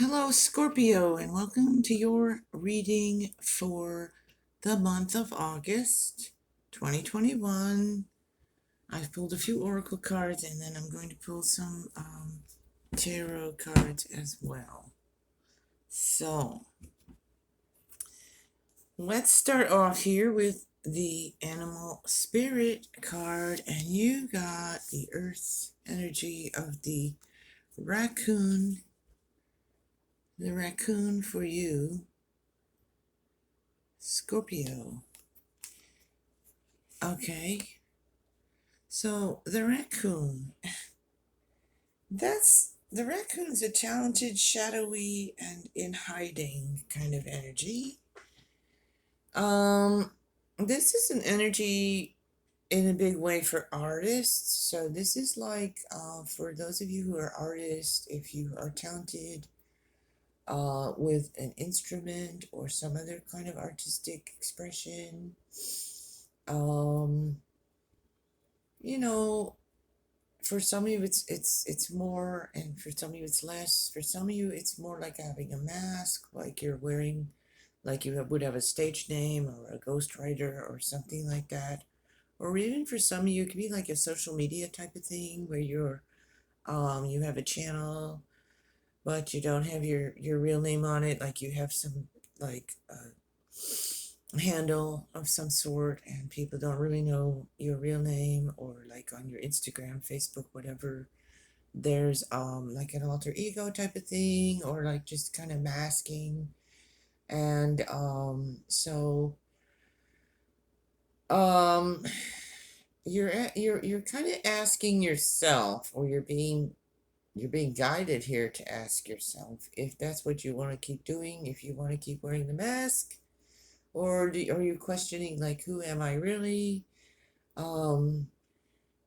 Hello, Scorpio, and welcome to your reading for the month of August 2021. I've pulled a few oracle cards and then I'm going to pull some tarot cards as well. So, let's start off here with the animal spirit card, and you got the earth energy of the raccoon. The raccoon for you, Scorpio. Okay, so the raccoon. The raccoon's a talented, shadowy, and in hiding kind of energy. Um, this is an energy in a big way for artists. So this is like for those of you who are artists, if you are talented with an instrument or some other kind of artistic expression, um, you know, for some of you it's more, and for some of you it's less. For some of you it's more like having a mask, like you're wearing, like you would have a stage name or a ghostwriter or something like that. Or even for some of you it could be like a social media type of thing where you have a channel but you don't have your real name on it, like you have some like handle of some sort and people don't really know your real name, or like on your Instagram, Facebook, whatever, there's like an alter ego type of thing, or like just kind of masking. And um you're kind of asking yourself, or you're being guided here to ask yourself if that's what you want to keep doing, if you want to keep wearing the mask, or are you questioning, like, who am I really? um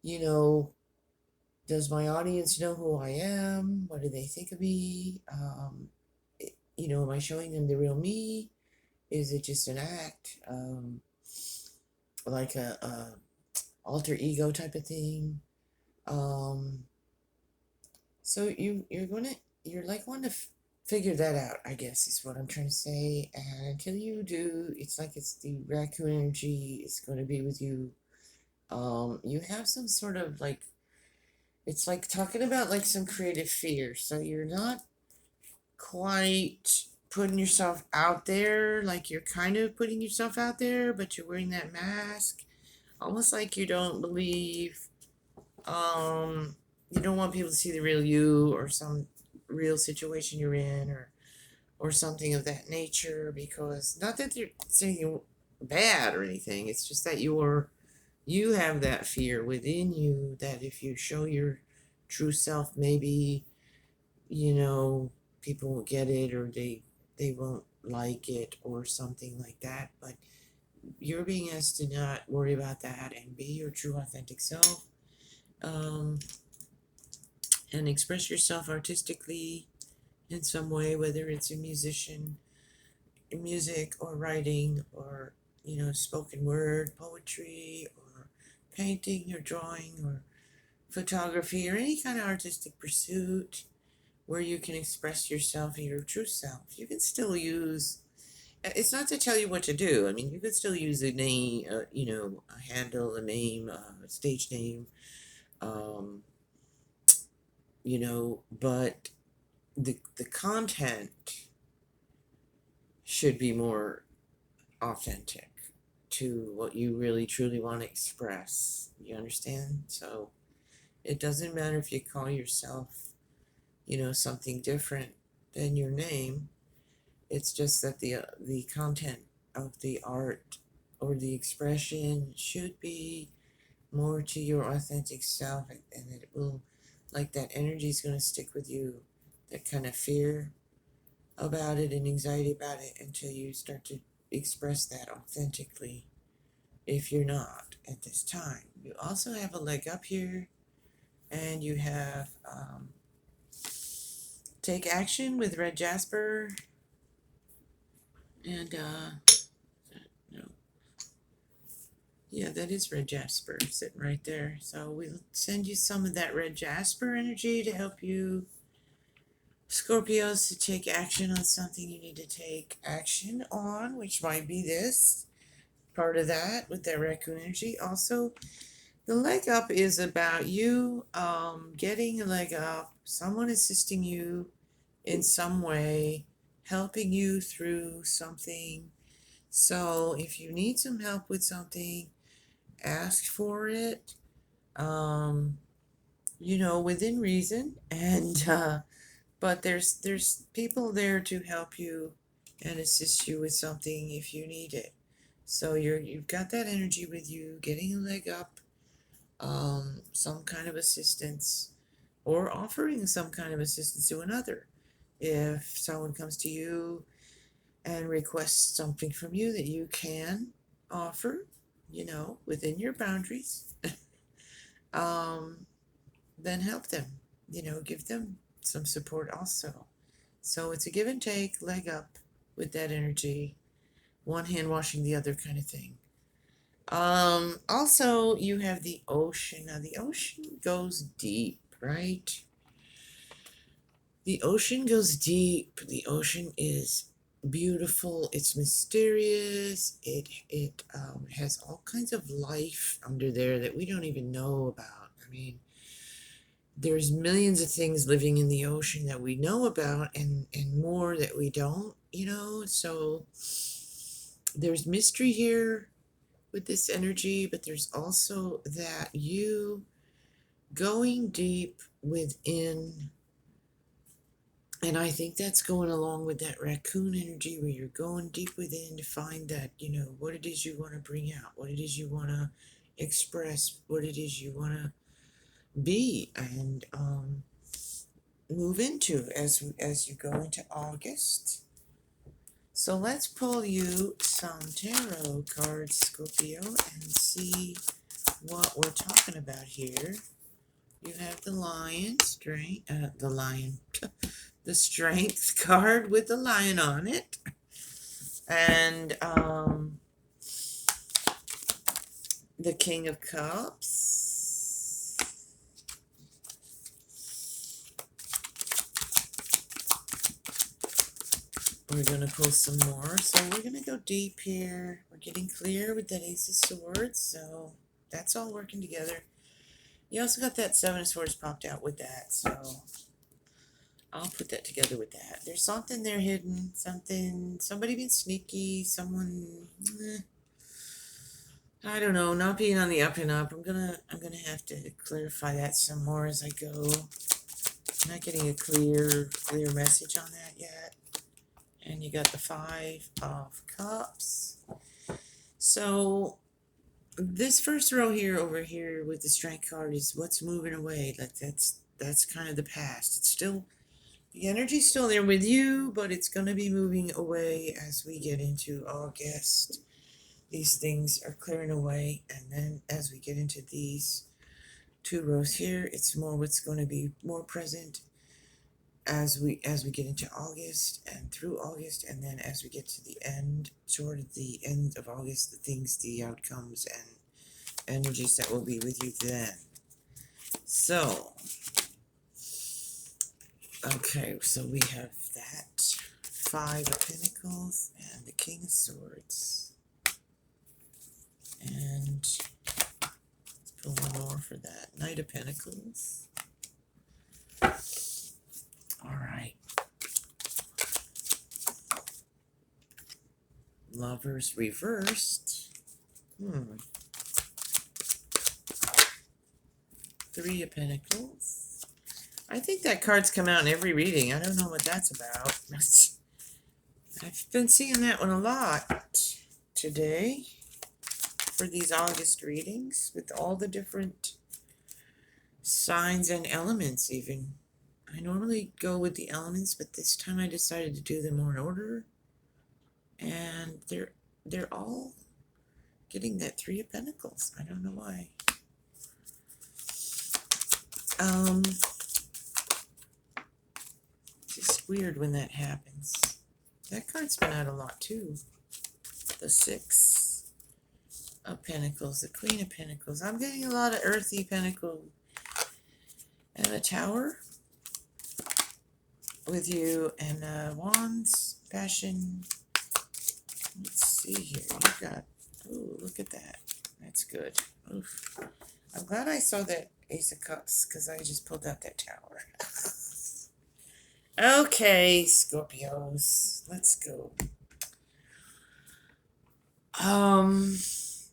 you know does my audience know who I am? What do they think of me? Am I showing them the real me? Is it just an act, like a alter ego type of thing? um so you're like wanting to figure that out, I guess, is what I'm trying to say. And until you do, it's like it's the raccoon energy is going to be with you. You have some sort of like, it's like talking about like some creative fear, so you're not quite putting yourself out there, like you're kind of putting yourself out there, but you're wearing that mask, almost like you don't believe, um, you don't want people to see the real you, or some real situation you're in, or something of that nature, because not that they're saying you bad or anything, it's just that you have that fear within you that if you show your true self, maybe, you know, people won't get it, or they won't like it or something like that. But you're being asked to not worry about that and be your true authentic self, um, and express yourself artistically in some way, whether it's a musician, music, or writing, or spoken word, poetry, or painting or drawing, or photography, or any kind of artistic pursuit where you can express yourself and your true self. You can still use, it's not to tell you what to do. I mean, you could still use a name, a handle, a name, a stage name, um, but the content should be more authentic to what you really truly want to express. You understand? So it doesn't matter if you call yourself, something different than your name. It's just that the content of the art or the expression should be more to your authentic self, and it will, like, that energy is going to stick with you. That kind of fear about it and anxiety about it, until you start to express that authentically. If you're not at this time, you also have a leg up here, and you have take action with red jasper, and no, yeah, that is red jasper sitting right there. So we'll send you some of that red jasper energy to help you Scorpios, to take action on something you need to take action on, which might be this. Part of that with that raccoon energy. Also, the leg up is about you getting a leg up, someone assisting you in some way, helping you through something. So if you need some help with something, ask for it. Within reason, and but there's people there to help you and assist you with something if you need it. So you've got that energy with you, getting a leg up, some kind of assistance, or offering some kind of assistance to another. If someone comes to you and requests something from you that you can offer, within your boundaries, um, then help them. Give them some support also. So it's a give and take, leg up with that energy, one hand washing the other kind of thing. Also, you have the ocean. Now, the ocean goes deep, right? The ocean goes deep. The ocean is beautiful. It's mysterious. It has all kinds of life under there that we don't even know about. I mean, there's millions of things living in the ocean that we know about, and more that we don't. So there's mystery here with this energy, but there's also that you going deep within. And I think that's going along with that raccoon energy where you're going deep within to find that, what it is you want to bring out, what it is you want to express, what it is you want to be, and move into as you go into August. So let's pull you some tarot cards, Scorpio, and see what we're talking about here. You have the lion, the strength card with the lion on it, and the King of Cups. We're going to pull some more. So we're going to go deep here. We're getting clear with that Ace of Swords. So that's all working together. You also got that Seven of Swords popped out with that. So I'll put that together with that. There's something there hidden. Somebody being sneaky. Someone, I don't know, not being on the up and up. I'm gonna have to clarify that some more as I go. I'm not getting a clear message on that yet. And you got the Five of Cups. So this first row here over here with the Strength card is what's moving away. Like that's kind of the past. It's still, the energy's still there with you, but it's going to be moving away as we get into August. These things are clearing away, and then as we get into these two rows here, it's more what's going to be more present as we get into August and through August, and then as we get to the end, toward the end of August, the outcomes and energies that will be with you then. So, okay, so we have that Five of Pentacles and the King of Swords. And let's pull one more for that. Knight of Pentacles. All right. Lovers reversed. Three of Pentacles. I think that card's come out in every reading. I don't know what that's about. I've been seeing that one a lot today for these August readings with all the different signs and elements even. I normally go with the elements, but this time I decided to do them more in order. And they're all getting that Three of Pentacles. I don't know why. It's just weird when that happens. That card's been out a lot too. The Six of Pentacles, the Queen of Pentacles. I'm getting a lot of earthy Pentacle. And the Tower. with you. And wands, passion. Let's see here. You got, oh, look at that. That's good. Oof. I'm glad I saw that Ace of Cups because I just pulled out that tower. Okay, Scorpios. Let's go.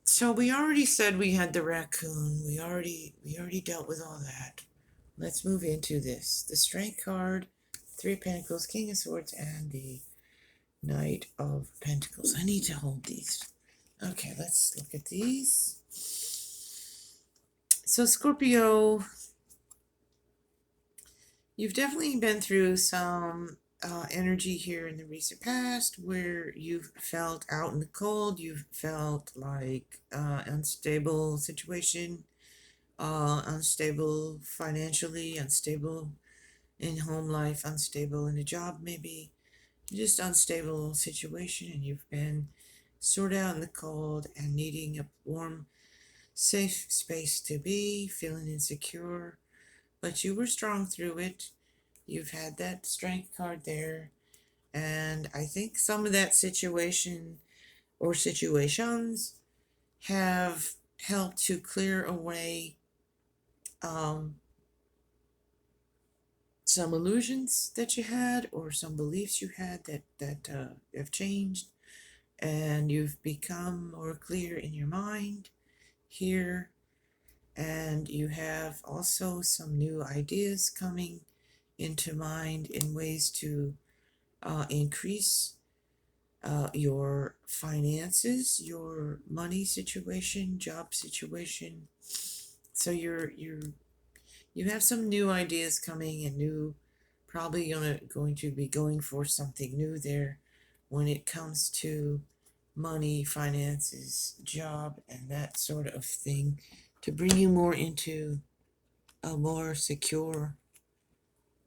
So we already said we had the raccoon. We already dealt with all that. Let's move into this. The Strength card, Three of Pentacles, King of Swords, and the Knight of Pentacles. I need to hold these. Okay, let's look at these. So Scorpio, you've definitely been through some energy here in the recent past where you've felt out in the cold. You've felt like unstable situation, unstable financially, unstable in home life, unstable in a job maybe, just unstable situation, and you've been sort of out in the cold and needing a warm, safe space to be, feeling insecure, but you were strong through it. You've had that strength card there, and I think some of that situation or situations have helped to clear away um, some illusions that you had or some beliefs you had that have changed, and you've become more clear in your mind here, and you have also some new ideas coming into mind in ways to increase your finances, your money situation, job situation. So you have some new ideas coming, and new, probably going to be going for something new there when it comes to money, finances, job, and that sort of thing, to bring you more into a more secure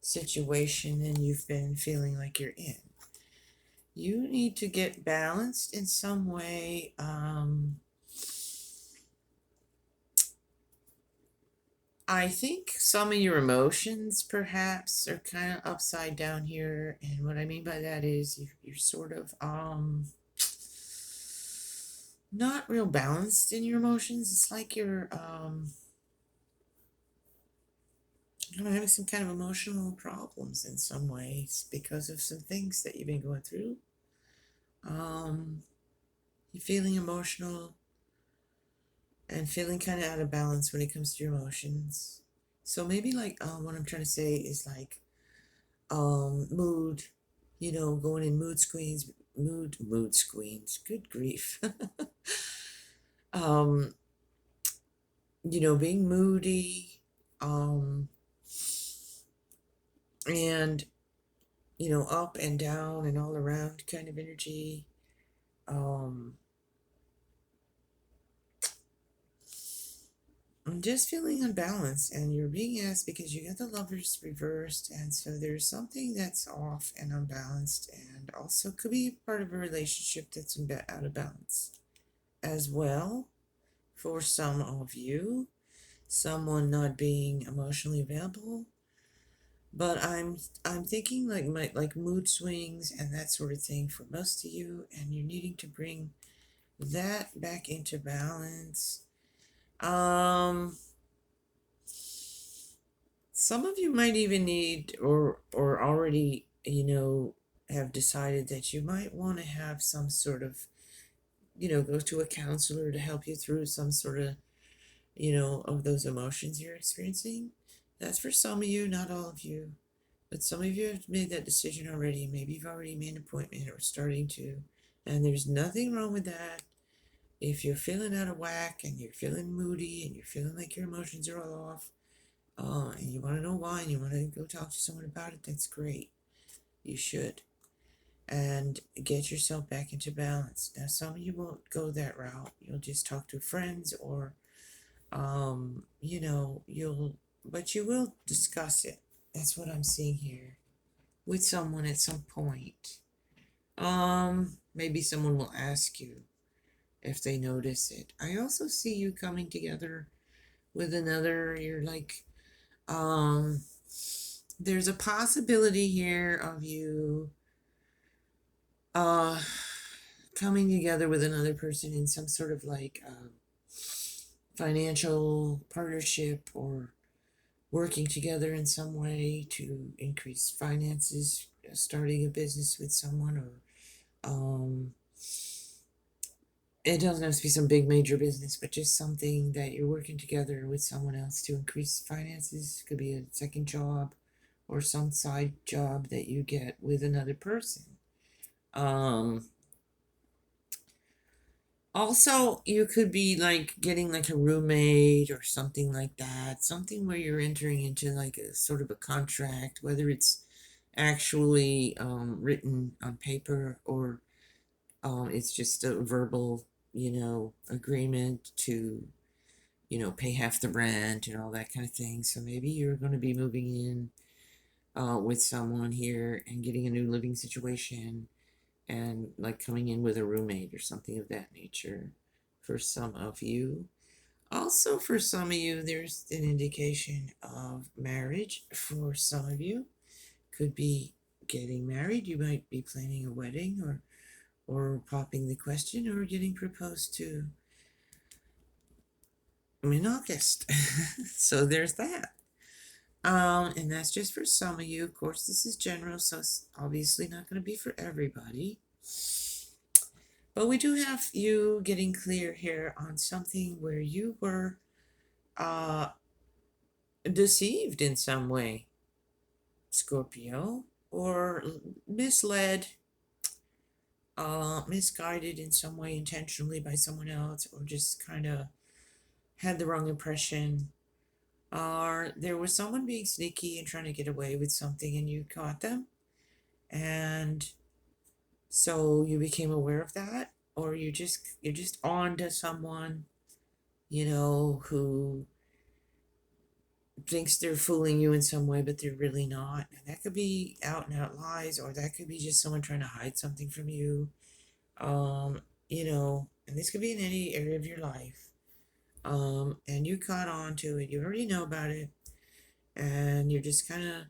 situation than you've been feeling like you're in. You need to get balanced in some way. I think some of your emotions perhaps are kind of upside down here, and what I mean by that is you're sort of not real balanced in your emotions. It's like you're having some kind of emotional problems in some ways because of some things that you've been going through. You're feeling emotional and feeling kind of out of balance when it comes to your emotions. So maybe like what I'm trying to say is like mood, going in mood screens. Good grief. um, being moody, and up and down and all around kind of energy. Um, I'm just feeling unbalanced, and you're being asked because you got the lovers reversed, and so there's something that's off and unbalanced, and also could be part of a relationship that's out of balance as well. For some of you, someone not being emotionally available, but I'm thinking like mood swings and that sort of thing for most of you, and you're needing to bring that back into balance. Some of you might even need or already, have decided that you might want to have some sort of, go to a counselor to help you through some sort of, of those emotions you're experiencing. That's for some of you, not all of you. But some of you have made that decision already. Maybe you've already made an appointment or starting to. And there's nothing wrong with that. If you're feeling out of whack and you're feeling moody and you're feeling like your emotions are all off, and you want to know why and you want to go talk to someone about it, that's great. You should. And get yourself back into balance. Now, some of you won't go that route. You'll just talk to friends or, but you will discuss it. That's what I'm seeing here with someone at some point. Maybe someone will ask you if they notice it. I also see you coming together with another. You're like, There's a possibility here of you uh coming together with another person in some sort of like financial partnership, or working together in some way to increase finances, starting a business with someone, or it doesn't have to be some big major business, but just something that you're working together with someone else to increase finances. Could be a second job or some side job that you get with another person. Um, Also, you could be like getting like a roommate or something like that. Something where you're entering into like a sort of a contract, whether it's actually written on paper, or it's just a verbal, agreement to, pay half the rent and all that kind of thing. So maybe you're going to be moving in with someone here and getting a new living situation, and like coming in with a roommate or something of that nature for some of you. Also, for some of you, there's an indication of marriage. For some of you, could be getting married. You might be planning a wedding, or popping the question, or getting proposed to in August. So there's that. And that's just for some of you. Of course, this is general, so it's obviously not going to be for everybody. But we do have you getting clear here on something where you were uh, deceived in some way, Scorpio, or misled, misguided in some way intentionally by someone else, or just kind of had the wrong impression, or there was someone being sneaky and trying to get away with something and you caught them, and so you became aware of that, or you're just on to someone, who thinks they're fooling you in some way, but they're really not. And that could be out and out lies, or that could be just someone trying to hide something from you. Um, and this could be in any area of your life. And you caught on to it. You already know about it, and you're just kind of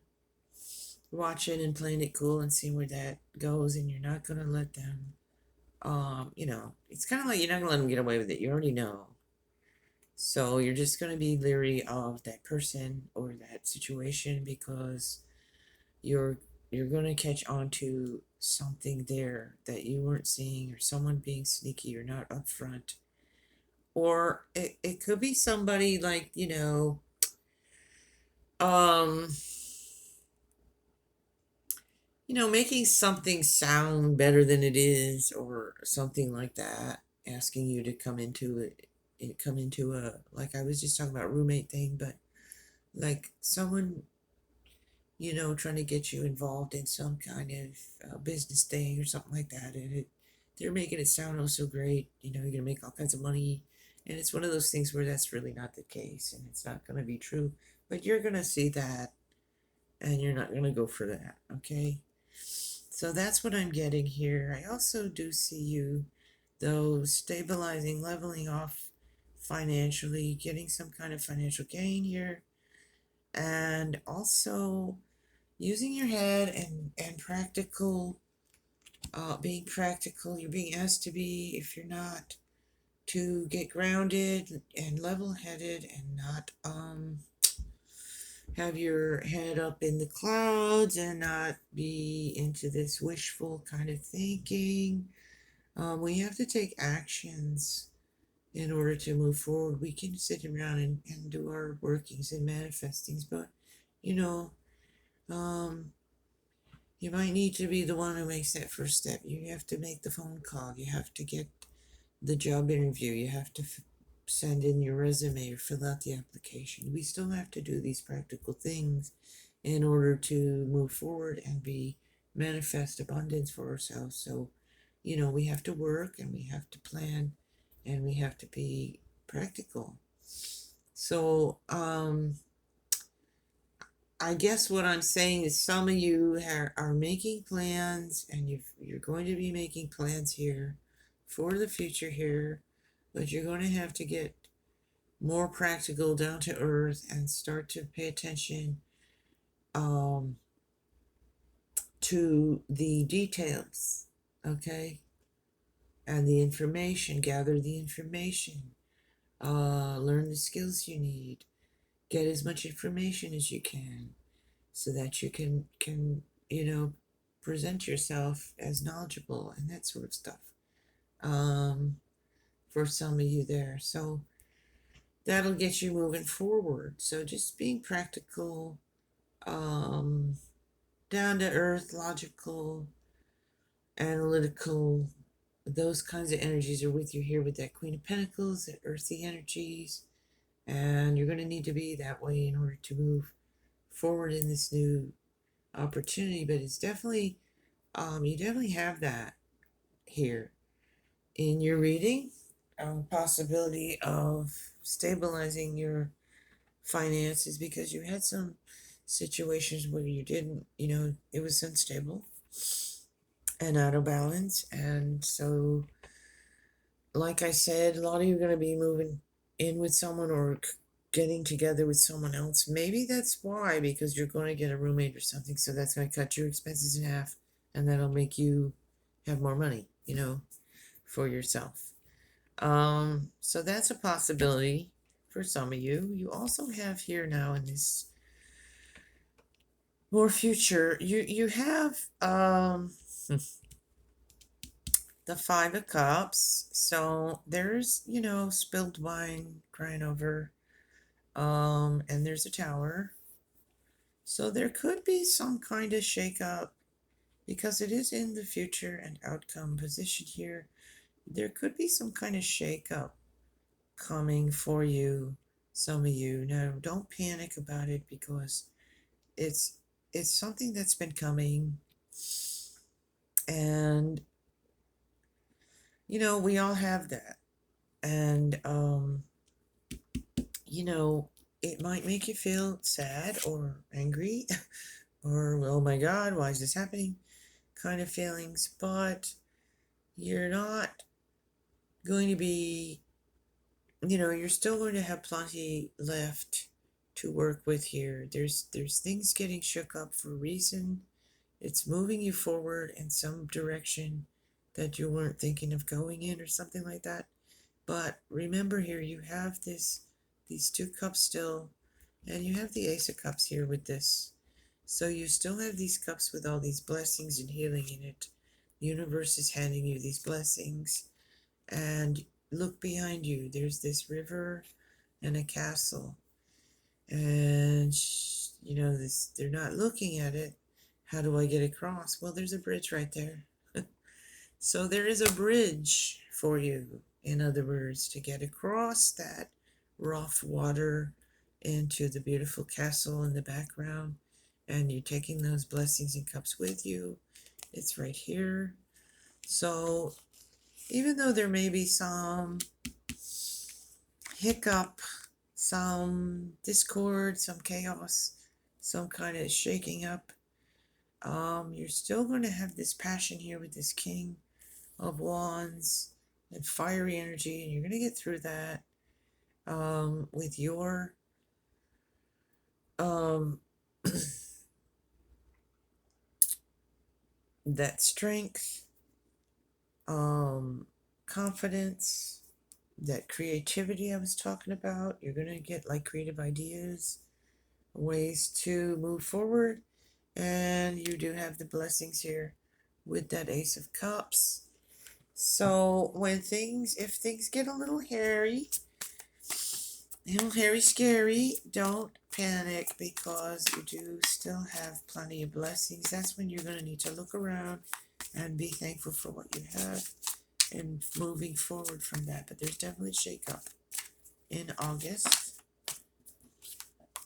watching and playing it cool and seeing where that goes. And you're not gonna let them. It's kind of like you're not gonna let them get away with it. You already know. So you're just gonna be leery of that person or that situation, because you're you're gonna catch on to something there that you weren't seeing, or someone being sneaky or not upfront. Or it could be somebody like, um, making something sound better than it is, or something like that, asking you to come into a, like I was just talking about roommate thing, but like someone, trying to get you involved in some kind of business thing or something like that. And they're making it sound oh so great. You're going to make all kinds of money. And it's one of those things where that's really not the case, and it's not going to be true. But you're going to see that, and you're not going to go for that. Okay? So that's what I'm getting here. I also do see you, though, stabilizing, leveling off financially, getting some kind of financial gain here, and also using your head and being practical. You're being asked to be, if you're not, to get grounded and level-headed, and not have your head up in the clouds, and not be into this wishful kind of thinking. We have to take actions in order to move forward. We can sit around and do our workings and manifestings, but you know um you might need to be the one who makes that first step. You have to make the phone call. You have to get the job interview. You have to send in your resume or fill out the application. We still have to do these practical things in order to move forward and be manifest abundance for ourselves. So, we have to work, and we have to plan, and we have to be practical. So, I guess what I'm saying is some of you are making plans, and you're going to be making plans here for the future here, but you're going to have to get more practical, down to earth, and start to pay attention um, to the details, okay? And the information, gather the information, learn the skills you need, get as much information as you can so that you can present yourself as knowledgeable and that sort of stuff. For some of you there. So that'll get you moving forward. So just being practical, down to earth, logical, analytical, those kinds of energies are with you here with that Queen of Pentacles, that earthy energies. And you're going to need to be that way in order to move forward in this new opportunity. But it's definitely, you definitely have that here in your reading. Possibility of stabilizing your finances because you had some situations where you didn't, it was unstable and out of balance. And so, like I said, a lot of you are going to be moving in with someone or getting together with someone else. Maybe that's why, because you're going to get a roommate or something. So that's going to cut your expenses in half and that'll make you have more money, for yourself. So that's a possibility for some of you. You also have here now in this more future, you have the Five of Cups. So there's, spilled wine crying over. And there's a Tower. So there could be some kind of shakeup because it is in the future and outcome position here. There could be some kind of shakeup coming for you, some of you. Now, don't panic about it because it's something that's been coming, and we all have that, and it might make you feel sad or angry or oh my god, why is this happening kind of feelings, but you're not going to be, you're still going to have plenty left to work with here. There's things getting shook up for a reason. It's moving you forward in some direction that you weren't thinking of going in or something like that. But remember here, you have these two cups still, and you have the Ace of Cups here with this. So you still have these cups with all these blessings and healing in it. The universe is handing you these blessings. And look behind you. There's this river and a castle. And, they're not looking at it. How do I get across? Well, there's a bridge right there. So there is a bridge for you, in other words, to get across that rough water into the beautiful castle in the background. And you're taking those blessings and cups with you. It's right here. So even though there may be some hiccup, some discord, some chaos, some kind of shaking up, you're still going to have this passion here with this King of Wands and fiery energy, and you're going to get through that with your that strength, confidence, that creativity I was talking about. You're going to get like creative ideas, ways to move forward. And you do have the blessings here with that Ace of Cups. So if things get a little hairy, scary, don't panic because you do still have plenty of blessings. That's when you're going to need to look around and be thankful for what you have and moving forward from that. But there's definitely a shake-up in August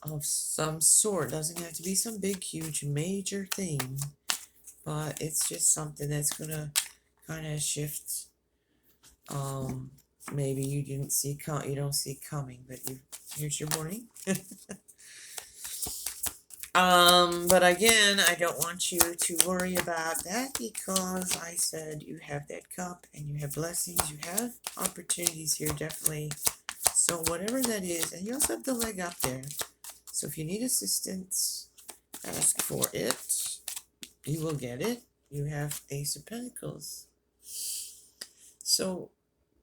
of some sort. Doesn't have to be some big, huge, major thing, but it's just something that's going to kind of shift. Maybe you don't see coming, but here's your warning. But again, I don't want you to worry about that because I said you have that cup and you have blessings, you have opportunities here, definitely. So whatever that is, and you also have the leg up there. So if you need assistance, Ask for it. You will get it. You have Ace of Pentacles. So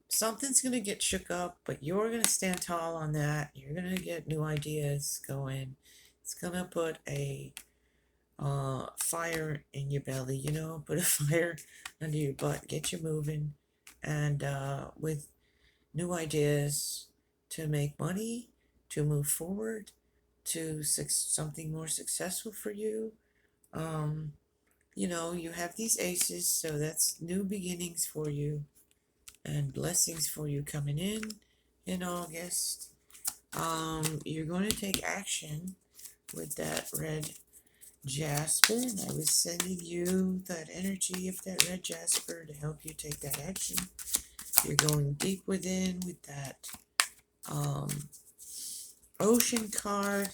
something's going to get shook up, but you're going to stand tall on that. You're going to get new ideas going. It's going to put a fire in your belly, put a fire under your butt, get you moving, and with new ideas to make money, to move forward, to something more successful for you. You have these aces, so that's new beginnings for you and blessings for you coming in August. You're going to take action with that red jasper, and I was sending you that energy of that red jasper to help you take that action. You're going deep within with that ocean card.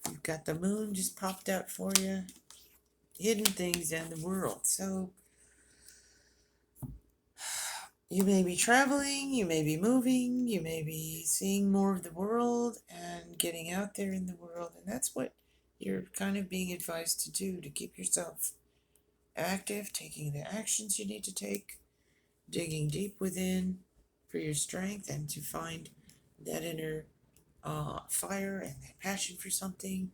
You've got the moon just popped out for you. Hidden things in the world. So you may be traveling, you may be moving, you may be seeing more of the world and getting out there in the world. And that's what you're kind of being advised to do, to keep yourself active, taking the actions you need to take, digging deep within for your strength and to find that inner fire and that passion for something.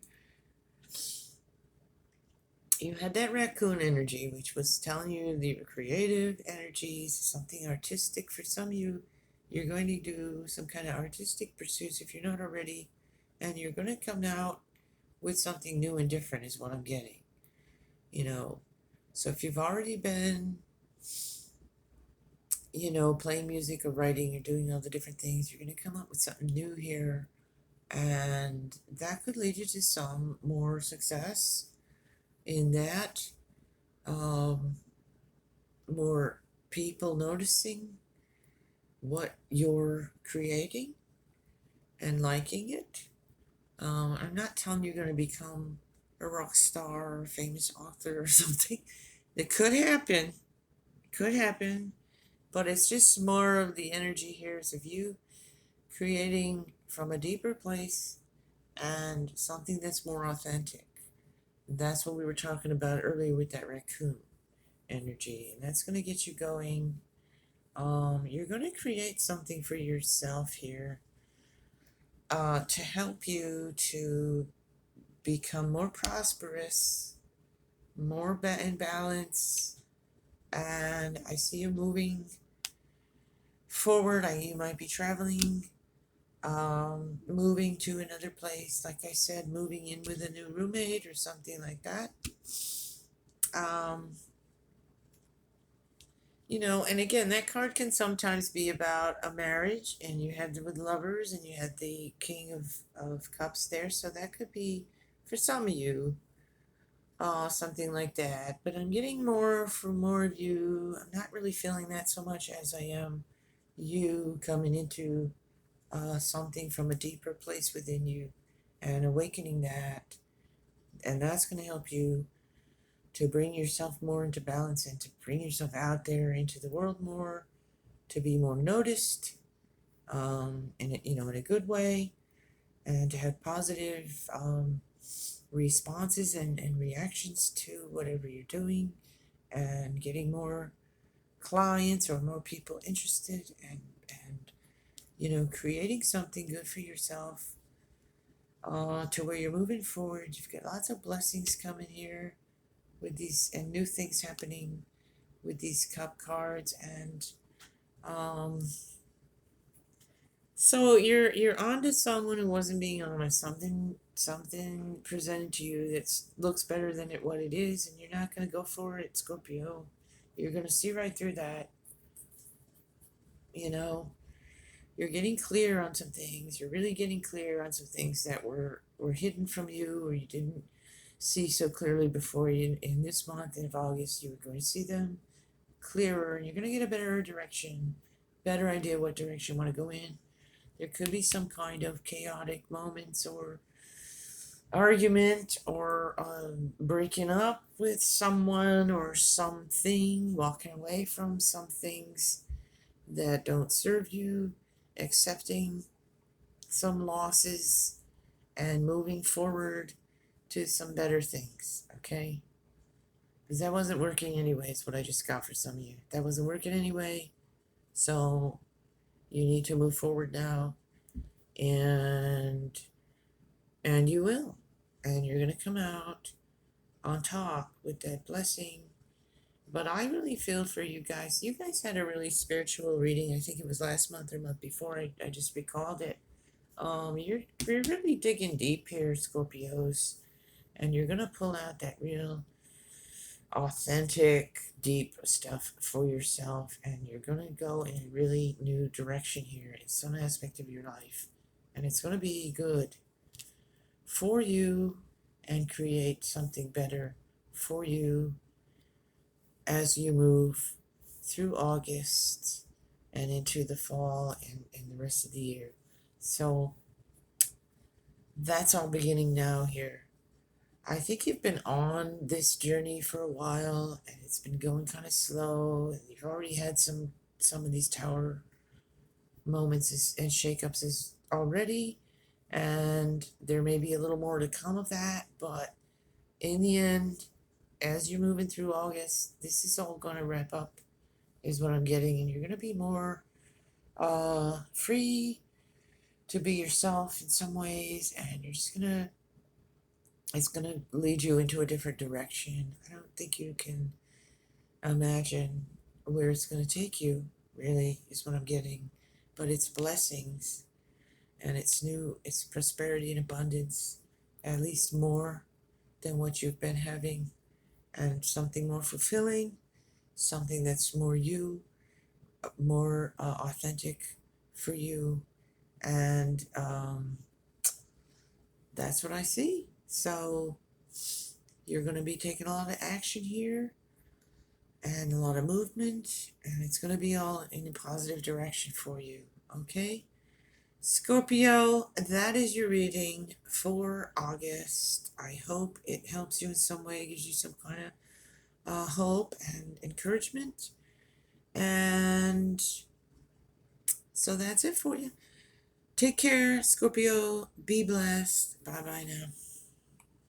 You had that raccoon energy, which was telling you the creative energies, something artistic. For some of you, you're going to do some kind of artistic pursuits if you're not already, and you're going to come out with something new and different is what I'm getting. So if you've already been, playing music or writing or doing all the different things, you're going to come up with something new here, and that could lead you to some more success in that. More people noticing what you're creating and liking it. I'm not telling you you're going to become a rock star or a famous author or something. It could happen. But it's just more of the energy here is of you creating from a deeper place and something that's more authentic. That's what we were talking about earlier with that raccoon energy, and that's going to get you going. You're going to create something for yourself here to help you to become more prosperous, more in balance, and I see you moving forward. You might be traveling, moving to another place, like I said, moving in with a new roommate or something like that. And again, that card can sometimes be about a marriage, and you had with lovers, and you had the King of Cups there, so that could be, for some of you, something like that. But I'm getting more from more of you. I'm not really feeling that so much as I am you coming into something from a deeper place within you and awakening that, and that's going to help you to bring yourself more into balance and to bring yourself out there into the world more, to be more noticed, in a good way, and to have positive responses and reactions to whatever you're doing, and getting more clients or more people interested, and creating something good for yourself, to where you're moving forward. You've got lots of blessings coming here with these and new things happening with these cup cards, and so you're on to someone who wasn't being honest. Something presented to you that looks better than what it is, and you're not going to go for it, Scorpio. You're going to see right through that. You're getting clear on some things. You're really getting clear on some things that were hidden from you, or you didn't see so clearly before. You in this month of August, you were going to see them clearer, and you're going to get a better direction, better idea what direction you want to go in. There could be some kind of chaotic moments or argument, or breaking up with someone or something, walking away from some things that don't serve you, accepting some losses and moving forward to some better things, okay? Because that wasn't working anyways, what I just got for some of you. That wasn't working anyway. So you need to move forward now, and you will. And you're gonna come out on top with that blessing. But I really feel for you guys. You guys had a really spiritual reading. I think it was last month or month before. I just recalled it. You're really digging deep here, Scorpios, and you're gonna pull out that real authentic, deep stuff for yourself, and you're gonna go in a really new direction here in some aspect of your life, and it's gonna be good for you and create something better for you as you move through August and into the fall and the rest of the year. So that's all beginning now here. I think you've been on this journey for a while, and it's been going kind of slow, and you've already had some of these tower moments and shakeups as already, and there may be a little more to come of that, but in the end, as you're moving through August, this is all going to wrap up, is what I'm getting, and you're going to be more free to be yourself in some ways, and you're just going to it's going to lead you into a different direction. I don't think you can imagine where it's going to take you, really, is what I'm getting. But it's blessings, and it's new, it's prosperity and abundance, at least more than what you've been having, and something more fulfilling, something that's more you, more authentic for you. And that's what I see. So you're going to be taking a lot of action here and a lot of movement, and it's going to be all in a positive direction for you, okay? Scorpio, that is your reading for August. I hope it helps you in some way, gives you some kind of hope and encouragement. And so that's it for you. Take care, Scorpio. Be blessed. Bye bye now.